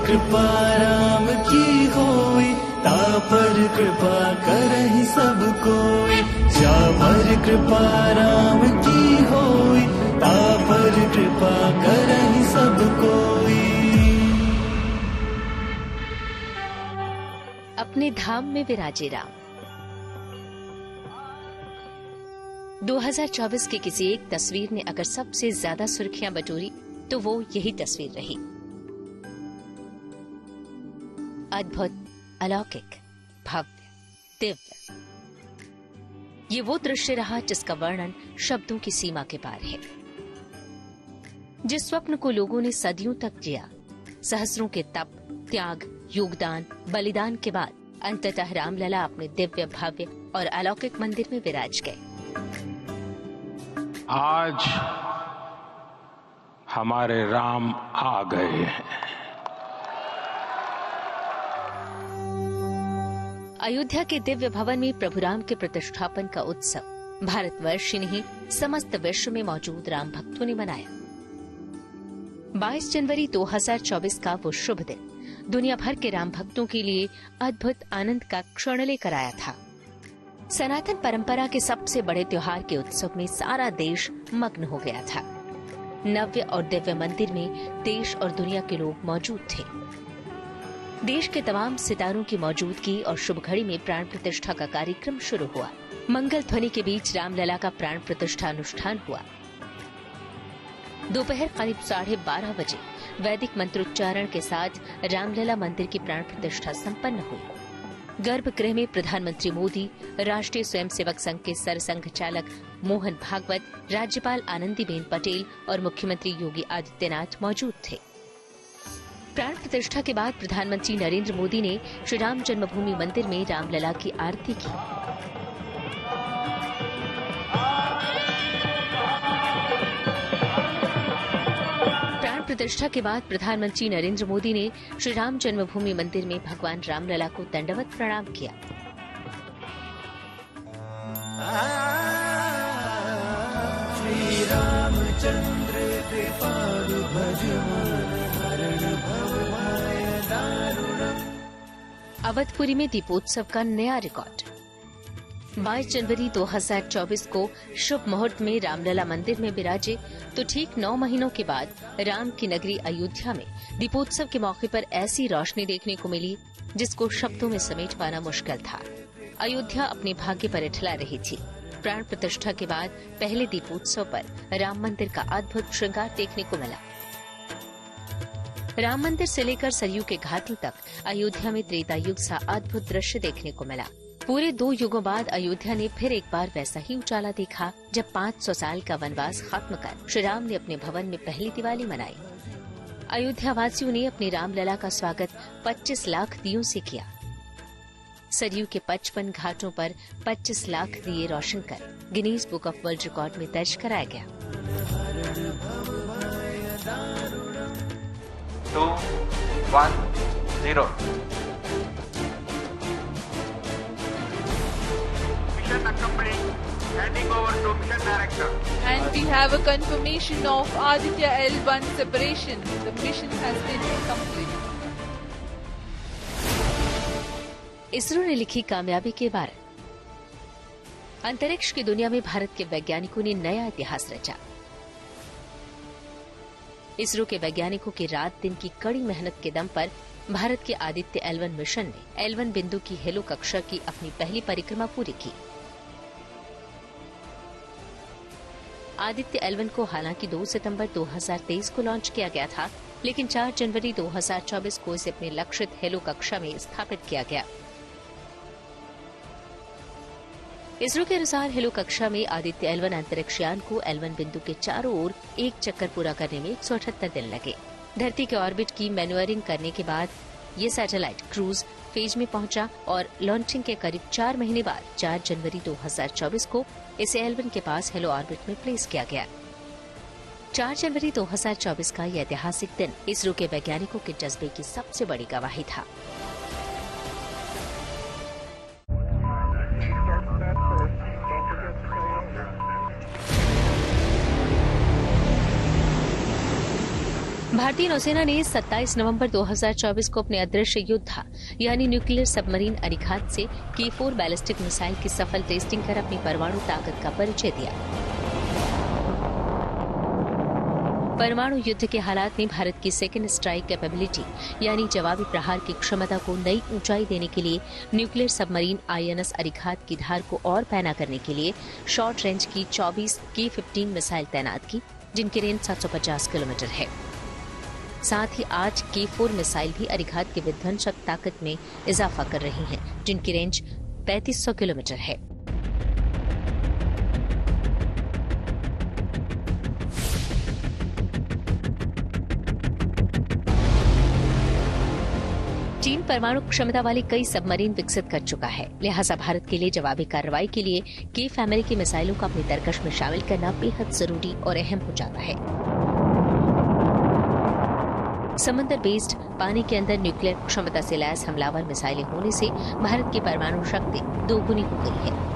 कृपा राम की होई, तापर कृपा करहि सब कोई। श्यामर कृपा राम की होई, तापर कृपा करहि सब कोई। अपने धाम में विराजे राम। 2024 की किसी एक तस्वीर ने अगर सबसे ज्यादा सुर्खियां बटोरी तो वो यही तस्वीर रही। अद्भुत, अलौकिक, भव्य, दिव्य। ये वो दृश्य रहा जिसका वर्णन शब्दों की सीमा के पार है। जिस स्वप्न को लोगों ने सदियों तक जिया, सहस्रों के तप, त्याग, योगदान, बलिदान के बाद अंततः रामलला अपने दिव्य, भव्य और अलौकिक मंदिर में विराज गए। आज हमारे राम आ गए हैं। अयोध्या के दिव्य भवन में प्रभु राम के प्रतिष्ठापन का उत्सव भारतवर्ष ही नहीं समस्त विश्व में मौजूद राम भक्तों ने मनाया। 22 जनवरी 2024 का वो शुभ दिन दुनिया भर के राम भक्तों के लिए अद्भुत आनंद का क्षण लेकर आया था। सनातन परंपरा के सबसे बड़े त्योहार के उत्सव में सारा देश मग्न हो गया था। नव्य और दिव्य मंदिर में देश और दुनिया के लोग मौजूद थे। देश के तमाम सितारों की मौजूदगी और शुभ घड़ी में प्राण प्रतिष्ठा का कार्यक्रम शुरू हुआ। मंगल ध्वनि के बीच रामलला का प्राण प्रतिष्ठा अनुष्ठान हुआ। दोपहर करीब 12:30 बजे वैदिक मंत्रोच्चारण के साथ रामलला मंदिर की प्राण प्रतिष्ठा संपन्न हुई। गर्भगृह में प्रधानमंत्री मोदी, राष्ट्रीय स्वयंसेवक संघ के सरसंघ चालक मोहन भागवत, राज्यपाल आनंदीबेन पटेल और मुख्यमंत्री योगी आदित्यनाथ मौजूद थे। प्राण प्रतिष्ठा के बाद प्रधानमंत्री नरेंद्र मोदी ने श्री राम जन्मभूमि मंदिर में रामलला की आरती की। प्राण प्रतिष्ठा के बाद प्रधानमंत्री नरेंद्र मोदी ने श्री राम जन्मभूमि मंदिर में भगवान रामलला को दंडवत प्रणाम किया। श्री रामचंद्र कृपालु भज मन हरण भव भय दारुणम्। अवधपुरी में दीपोत्सव का नया रिकॉर्ड। 22 जनवरी 2024 को शुभ मुहूर्त में रामलला मंदिर में विराजे तो ठीक 9 महीनों के बाद राम की नगरी अयोध्या में दीपोत्सव के मौके पर ऐसी रोशनी देखने को मिली जिसको शब्दों में समेट पाना मुश्किल था। अयोध्या अपने भाग्य पर इठला रही थी। प्राण प्रतिष्ठा के बाद पहले दीपोत्सव पर राम मंदिर का अद्भुत श्रृंगार देखने को मिला। राम मंदिर से लेकर सरयू के घाटों तक अयोध्या में त्रेता युग सा अद्भुत दृश्य देखने को मिला। पूरे 2 युगों बाद अयोध्या ने फिर एक बार वैसा ही उजाला देखा जब 500 साल का वनवास खत्म कर श्री राम ने अपने भवन में पहली दिवाली मनाई। अयोध्या वासियों ने अपने रामलला का स्वागत 25 लाख दियों से किया। सरयू के 55 घाटों पर 25 लाख दिए रोशन कर Guinness book of world record में दर्ज कराया गया। 2, 1, 0 Mission accomplished. Handing over to mission director. And we have a confirmation of Aditya L1 separation. The mission has been complete. ISRO ने लिखी कामयाबी के बारे। अंतरिक्ष की दुनिया में भारत के वैज्ञानिकों ने नया इतिहास रचा। इसरो के वैज्ञानिकों की रात दिन की कड़ी मेहनत के दम पर भारत के आदित्य L1 मिशन ने L1 बिंदु की हेलो कक्षा की अपनी पहली परिक्रमा पूरी की। आदित्य L1 को हालांकि 2 सितंबर 2023 को लॉन्च किया गया था, लेकिन 4 जनवरी 2024 को इसे अपने लक्षित हेलो कक्षा में स्थापित किया गया। इसरो के अनुसार हेलो कक्षा में आदित्य L1 अंतरिक्ष यान को L1 बिंदु के चारों ओर एक चक्कर पूरा करने में 178 दिन लगे। धरती के ऑर्बिट की मैन्युअरिंग करने के बाद ये सैटेलाइट क्रूज फेज में पहुंचा और लॉन्चिंग के करीब 4 महीने बाद 4 जनवरी 2024 को इसे L1 के पास हेलो ऑर्बिट में प्लेस किया गया। 4 जनवरी 2024 का यह ऐतिहासिक दिन इसरो के वैज्ञानिकों के जज्बे की सबसे बड़ी गवाही था। भारतीय नौसेना ने 27 नवंबर 2024 को अपने अदृश्य योद्धा यानी न्यूक्लियर सबमरीन अरिघात से K4 बैलिस्टिक मिसाइल की सफल टेस्टिंग कर अपनी परमाणु ताकत का परिचय दिया। परमाणु युद्ध के हालात में भारत की सेकेंड स्ट्राइक कैपेबिलिटी यानी जवाबी प्रहार की क्षमता को नई ऊंचाई देने के लिए न्यूक्लियर सबमरीन INS अरिघात की धार को और पैना करने के लिए शॉर्ट रेंज की 24 K-15 मिसाइल तैनात की, जिनकी रेंज 750 किलोमीटर है। साथ ही 8 K4 मिसाइल भी अरिघात की विध्वंसक ताकत में इजाफा कर रही हैं, जिनकी रेंज 3500 किलोमीटर है। चीन परमाणु क्षमता वाली कई सबमरीन विकसित कर चुका है, लिहाजा भारत के लिए जवाबी कार्रवाई के लिए K फैमिली की मिसाइलों का अपनी तरकश में शामिल करना बेहद जरूरी और अहम हो जाता है। समंदर बेस्ड पानी के अंदर न्यूक्लियर क्षमता से लैस हमलावर मिसाइलें होने से भारत की परमाणु शक्ति दोगुनी हो गई है।